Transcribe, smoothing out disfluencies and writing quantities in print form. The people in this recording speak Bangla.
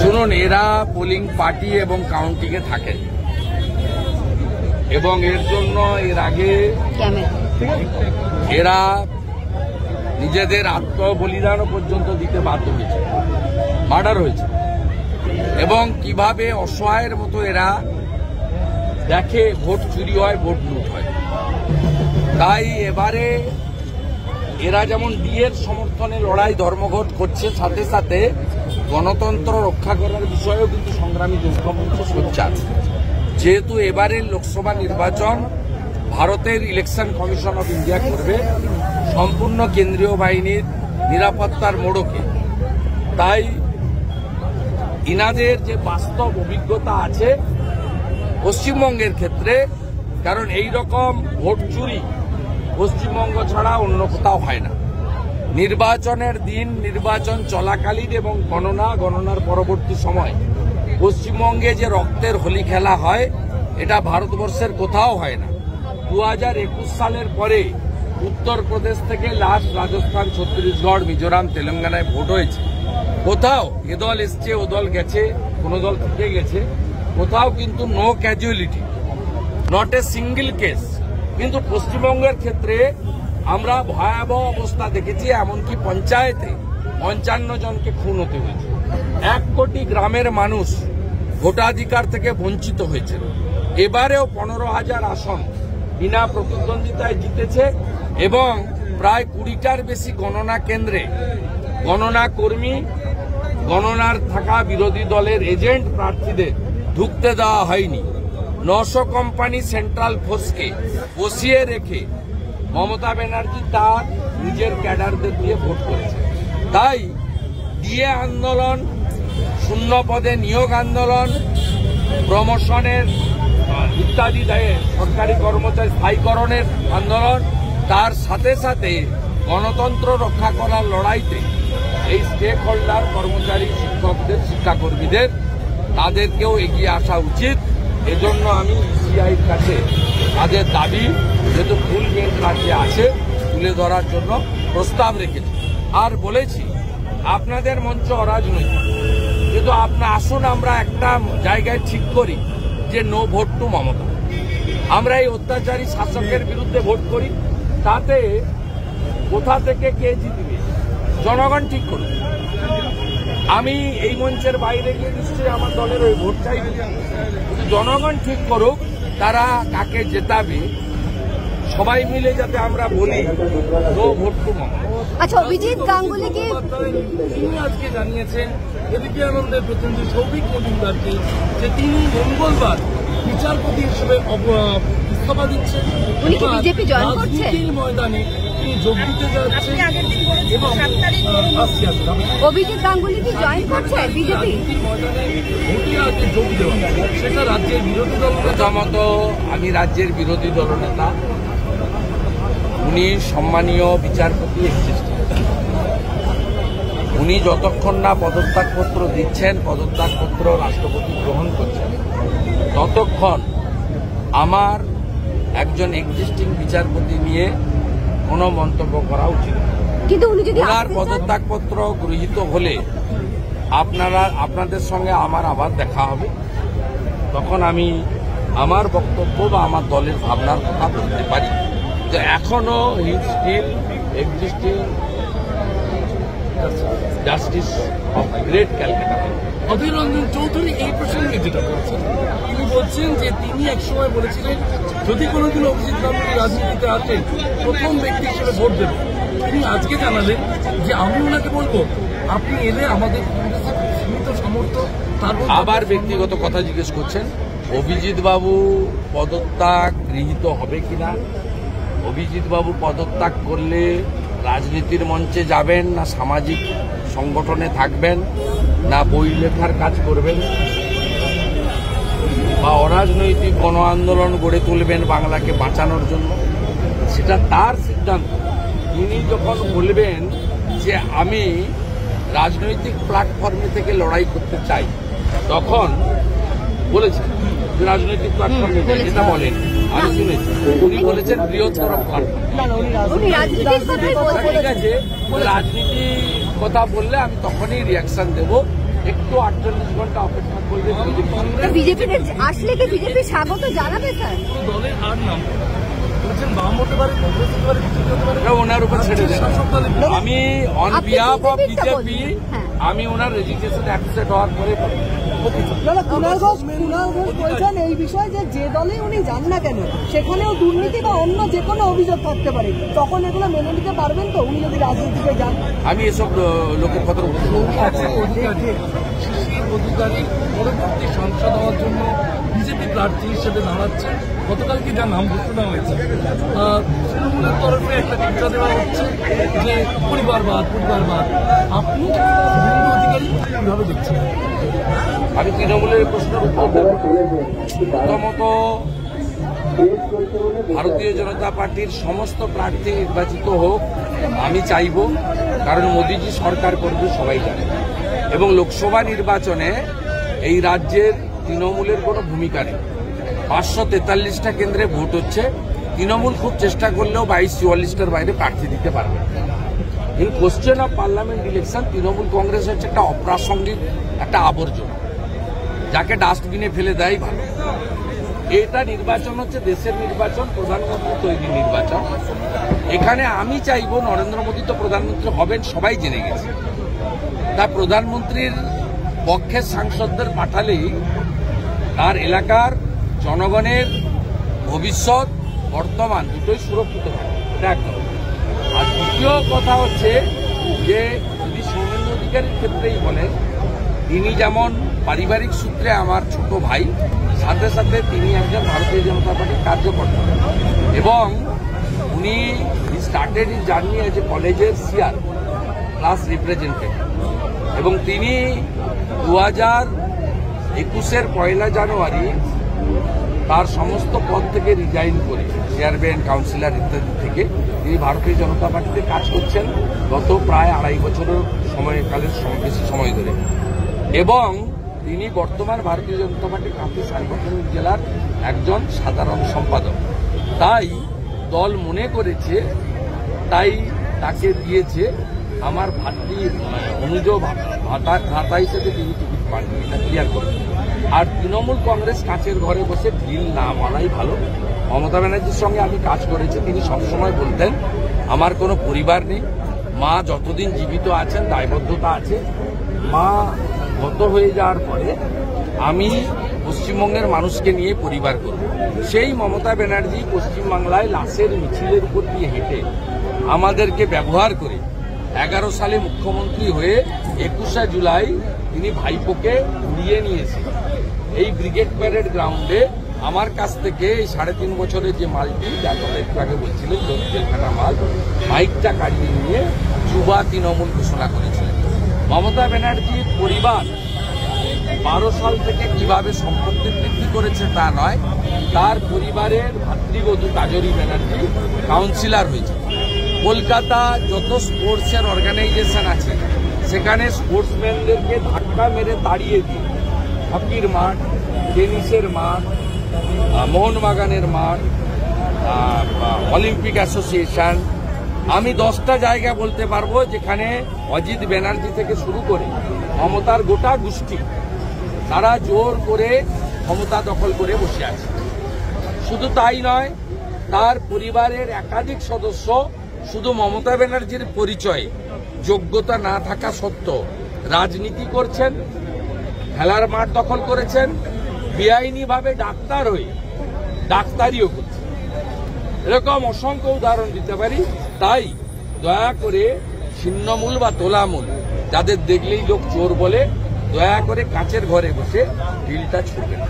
শুনুন, এরা পোলিং পার্টি এবং কাউন্টিংয়ে থাকে এবং এর জন্য এর আগে এরা নিজেদের আত্মবলিদানও পর্যন্ত দিতে বাধ্য হয়েছে, মার্ডার হয়েছে। এবং কিভাবে অসহায়ের মতো এরা দেখে ভোট চুরি হয়, ভোট লুট হয়। তাই এবারে এরা যেমন ডিএর সমর্থনে লড়াই ধর্মঘট করছে, সাথে সাথে গণতন্ত্র রক্ষা করার বিষয়েও কিন্তু সংগ্রামী যৌথমঞ্চ সোচ্চার। যেহেতু এবারের লোকসভা নির্বাচন ভারতের ইলেকশন কমিশন অফ ইন্ডিয়া করবে সম্পূর্ণ কেন্দ্রীয় বাহিনীর নিরাপত্তার মোড়কে, তাই ইনাদের যে বাস্তব অভিজ্ঞতা আছে পশ্চিমবঙ্গের ক্ষেত্রে, কারণ এই রকম ভোট চুরি পশ্চিমবঙ্গ ছাড়া অন্য কোথাও হয় না। নির্বাচনের দিন, নির্বাচন চলাকালীন এবং গণনার পরবর্তী সময় পশ্চিমবঙ্গে যে রক্তের হোলি খেলা হয়, এটা ভারতবর্ষের কোথাও হয় না। 2021 সালের পরে উত্তরপ্রদেশ থেকে লাস্ট রাজস্থান, ছত্তিশগড়, মিজোরাম, তেলেঙ্গানায় ভোট হয়েছে। কোথাও এ দল এসছে, ও দল গেছে, কোনো দল থেকে গেছে, কোথাও কিন্তু no casualty, not a single case. কিন্তু পশ্চিমবঙ্গের ক্ষেত্রে আমরা ভয়াবহ অবস্থা দেখেছি, এমনকি পঞ্চায়েতে 55 জনকে খুন হতে হয়েছে। 1 কোটি গ্রামের মানুষ ভোটাধিকার থেকে বঞ্চিত হয়েছে। এবারেও 15,000 আসন বিনা প্রতিদ্বন্দ্বিতায় জিতেছে এবং প্রায় 20টার বেশি গণনা কেন্দ্রে গণনা কর্মী, গণনার থাকা বিরোধী দলের এজেন্ট প্রার্থীদের ঢুকতে দেওয়া হয়নি। 900 কোম্পানি সেন্ট্রাল ফোর্সকে বসিয়ে রেখে মমতা ব্যানার্জি তার নিজের ক্যাডারদের দিয়ে ভোট করেছে। তাই ডিএ আন্দোলন, শূন্য পদে নিয়োগ আন্দোলন, প্রমোশনের ইত্যাদি সরকারি কর্মচারী স্থায়ীকরণের আন্দোলন, তার সাথে সাথে গণতন্ত্র রক্ষা করার লড়াইতে এই স্টেক হোল্ডার, কর্মচারী, শিক্ষকদের, শিক্ষাকর্মীদের তাদেরকেও এগিয়ে আসা উচিত। এজন্য আমি ইসিআইর কাছে তাদের দাবি, যেহেতু ফুল বেঞ্চ রাজ্যে আছে, তুলে ধরার জন্য প্রস্তাব রেখেছি। আর বলেছি আপনাদের মঞ্চ অরাজনৈতিক, কিন্তু আপনার আসুন আমরা একটা জায়গায় ঠিক করি যে নো ভোট টু মমতা। আমরা এই অত্যাচারী শাসকের বিরুদ্ধে ভোট করি, তাতে কোথা থেকে কে জিতবে জনগণ ঠিক করবে। আমি এই মঞ্চের বাইরে গিয়ে নিশ্চয়ই আমার দলের ওই ভোট চাইবে, কিন্তু জনগণ ঠিক করুক তারা কাকে জেতাবে। সবাই মিলে যাতে আমরা বলি নো ভোট টু মমতা। আচ্ছা, অভিজিৎ গাঙ্গুলিকে তিনি আজকে জানিয়েছেন এদিকে আনন্দের প্রতিনিধি সৌভিক মজুমদারকে যে তিনি মঙ্গলবার বিচারপতি হিসেবে ইস্তফা দিচ্ছেন। উনি কি বিজেপি জয়েন করছেন? ময়দানে তিনি যোগ দিতে যাচ্ছেন এবং অভিজিৎ গাঙ্গুলি কি জয়েন করছে বিজেপি ময়দানে ভোটে আজকে যোগ দেওয়া, সেটা রাজ্যের বিরোধী দল। প্রথমত আমি রাজ্যের বিরোধী দলনেতা, উনি সম্মানীয় বিচারপতি এক্সিস্টিং। উনি যতক্ষণ না পদত্যাগপত্র দিচ্ছেন, পদত্যাগপত্র রাষ্ট্রপতি গ্রহণ করছেন, ততক্ষণ আমার একজন এক্সিস্টিং বিচারপতি নিয়ে কোনো মন্তব্য করা উচিত। কিন্তু উনি যদি ওনার পদত্যাগপত্র গৃহীত হলে আপনাদের সঙ্গে আমার আবার দেখা হবে, তখন আমি আমার বক্তব্য বা আমার দলের ভাবনার কথা বলতে পারি। তো এখনো he still existing justice of great Calcutta. Adhir Ranjan Chowdhury এই প্রসঙ্গে যেটা বলছেন, তিনি বলছেন যে তিনি একসময় বলেছিলেন যদি কোনোদিন অভিজিৎ গাঙ্গুলি রাজনীতিতে আসেন প্রথম ব্যক্তি হিসেবে ভোট দেবেন। তিনি আজকে জানালেন যে আমি ওনাকে বলবো আপনি এলে আমাদের সীমিত সামর্থ্য। তারপর আবার ব্যক্তিগত কথা জিজ্ঞেস করছেন, অভিজিৎ বাবু পদত্যাগ গৃহীত হবে কিনা। অভিজিৎ বাবু পদত্যাগ করলে রাজনীতির মঞ্চে যাবেন, না সামাজিক সংগঠনে থাকবেন, না বই লেখার কাজ করবেন, বা অরাজনৈতিক গণ আন্দোলন গড়ে তুলবেন বাংলাকে বাঁচানোর জন্য, সেটা তার সিদ্ধান্ত। তিনি যখন বলবেন যে আমি রাজনৈতিক প্ল্যাটফর্মে থেকে লড়াই করতে চাই, তখন বলেছেন রাজনৈতিক প্ল্যাটফর্মে যেটা বলেন আমি শুনেছি, উনি বলেছেন বৃহত্তর প্ল্যাটফর্ম। ঠিক আছে, রাজনীতি কথা বললে আমি তখনই রিয়াকশন দেব। একটু 48 ঘন্টা অপেক্ষা করলে বিজেপি আসলে কি বিজেপি স্বাগত জানাবে স্যার? দলের আর নাম বলছেন বাম হতে পারে, কংগ্রেস হতে পারে, বিজেপি হতে পারে, ওনার উপর ছেড়ে দেন। আমি অন বিহাফ অফ বিজেপি আমি ওনার রেজিস্ট্রেশন অ্যাকসেপ্ট হওয়ার পরে কুণাল ঘোষ বলছেন এই বিষয়ে যে দলে উনি যান না কেন সেখানেও দুর্নীতি বা অন্য যে কোনো অভিযোগ থাকতে পারে, তখন এগুলো মেনে নিতে পারবেন তো উনি যদি রাজনীতিতে যান? আমি এসব লোকের কথা বলতে শিশির অধিকারী পরবর্তী সাংসদ হওয়ার জন্য বিজেপি প্রার্থী হিসেবে দাঁড়াচ্ছে। গতকালকে যা নাম ঘোষণা হয়েছে, তৃণমূলের তরফে একটা টিকা দেওয়া হচ্ছে যে পরিবারবাদ। আপনি অধিকারী কিভাবে দেখছেন? আমি তৃণমূলের প্রশ্নের উত্তর দেব। প্রথমত, ভারতীয় জনতা পার্টির সমস্ত প্রার্থী নির্বাচিত হোক আমি চাইব, কারণ মোদীজি সরকার করবে সবাই জানে। এবং লোকসভা নির্বাচনে এই রাজ্যের তৃণমূলের কোনো ভূমিকা নেই। 543টা কেন্দ্রে ভোট হচ্ছে। তৃণমূল খুব চেষ্টা করলেও 22-44টার বাইরে প্রার্থী দিতে পারবে। In question of parliament election Trinamool Congress হচ্ছে একটা অপ্রাসঙ্গিক একটা আবর্জনা, যাকে ডাস্টবিনে ফেলে দেয় ভালো। এটা নির্বাচন হচ্ছে দেশের নির্বাচন, প্রধানমন্ত্রী তৈরি নির্বাচন। এখানে আমি চাইব, নরেন্দ্র মোদী তো প্রধানমন্ত্রী হবেন সবাই জেনে গেছে, তা প্রধানমন্ত্রীর পক্ষের সাংসদদের পাঠালেই তার এলাকার জনগণের ভবিষ্যৎ বর্তমান দুটোই সুরক্ষিত হবে। এটা একদম। আর দ্বিতীয় কথা হচ্ছে যে যদি সৌমেন্দ্র অধিকারীর ক্ষেত্রেই বলেন, তিনি যেমন পারিবারিক সূত্রে আমার ছোট ভাই, সাথে সাথে তিনি একজন ভারতীয় জনতা পার্টির কার্যকর্তা এবং উনি started is journey as a কলেজের সিআর ক্লাস রিপ্রেজেন্টেটিভ এবং তিনি 2021-এর 1 জানুয়ারি তার সমস্ত পদ থেকে রিজাইন করে চেয়ারম্যান, কাউন্সিলর ইত্যাদি থেকে তিনি ভারতীয় জনতা পার্টিতে কাজ করছেন গত প্রায় 2.5 বছরের সময়কালের বেশি সময় ধরে এবং তিনি বর্তমান ভারতীয় জনতা পার্টির কাঁথি সাংগঠনিক জেলার একজন সাধারণ সম্পাদক। তাই দল মনে করেছে, তাই তাকে দিয়েছে। আমার ভাতৃ অনুজ ভাতা হিসেবে তিনি টিকিট পাননি, এটা ক্লিয়ার করে। আর তৃণমূল কংগ্রেস কাঁচের ঘরে বসে ঢিল না মারাই ভালো। মমতা ব্যানার্জির সঙ্গে আমি কাজ করেছি, তিনি সবসময় বলতেন আমার কোনো পরিবার নেই, মা যতদিন জীবিত আছেন দায়বদ্ধতা আছে। মা গত হয়ে যাওয়ার পরে আমি পশ্চিমবঙ্গের মানুষকে নিয়ে পরিবার করব। সেই মমতা ব্যানার্জি পশ্চিমবাংলায় লাশের মিছিলের উপর দিয়ে হেঁটে আমাদেরকে ব্যবহার করে 11 সালে মুখ্যমন্ত্রী হয়ে 21শে জুলাই তিনি ভাইপোকে উড়িয়ে নিয়েছে। এই ব্রিগেড প্যারেড গ্রাউন্ডে আমার কাছ থেকে এই 3.5 বছরের যে মালটি, যার কথা একটু আগে বলছিলেন জেলখানা মাল, মাইকটা কাটিয়ে নিয়ে যুবা তৃণমূল ঘোষণা করেছিলেন। মমতা ব্যানার্জির পরিবার 12 সাল থেকে কিভাবে সম্পত্তি বৃদ্ধি করেছে তা নয়, তার পরিবারের ভাতৃবধূ কাজরি ব্যানার্জি কাউন্সিলর হয়েছে। কলকাতা যত স্পোর্টসের অর্গানাইজেশন আছে সেখানে স্পোর্টসম্যানদেরকে ধাক্কা মেরে তাড়িয়ে দিয়ে হকির মাঠ, টেনিসের মাঠ, মোহনবাগানের মাঠ, অলিম্পিক অ্যাসোসিয়েশন, আমি 10টা জায়গা বলতে পারবো যেখানে অজিত ব্যানার্জি থেকে শুরু করে মমতার গোটা গোষ্ঠী তারা জোর করে ক্ষমতা দখল করে বসে আছে। শুধু তাই নয়, তার পরিবারের একাধিক সদস্য শুধু মমতা ব্যানার্জির পরিচয়ে যোগ্যতা না থাকা সত্ত্বেও রাজনীতি করছেন, খেলার মাঠ দখল করেছেন, বেআইনিভাবে ডাক্তার হয়ে ডাক্তারিও করছেন। এরকম অসংখ্য উদাহরণ দিতে পারি। তাই দয়া করে ছিন্নমূল বা তোলামূল যাদের দেখলেই লোক চোর বলে, দয়া করে কাঁচের ঘরে বসে ঢিলটা ছুটবেন।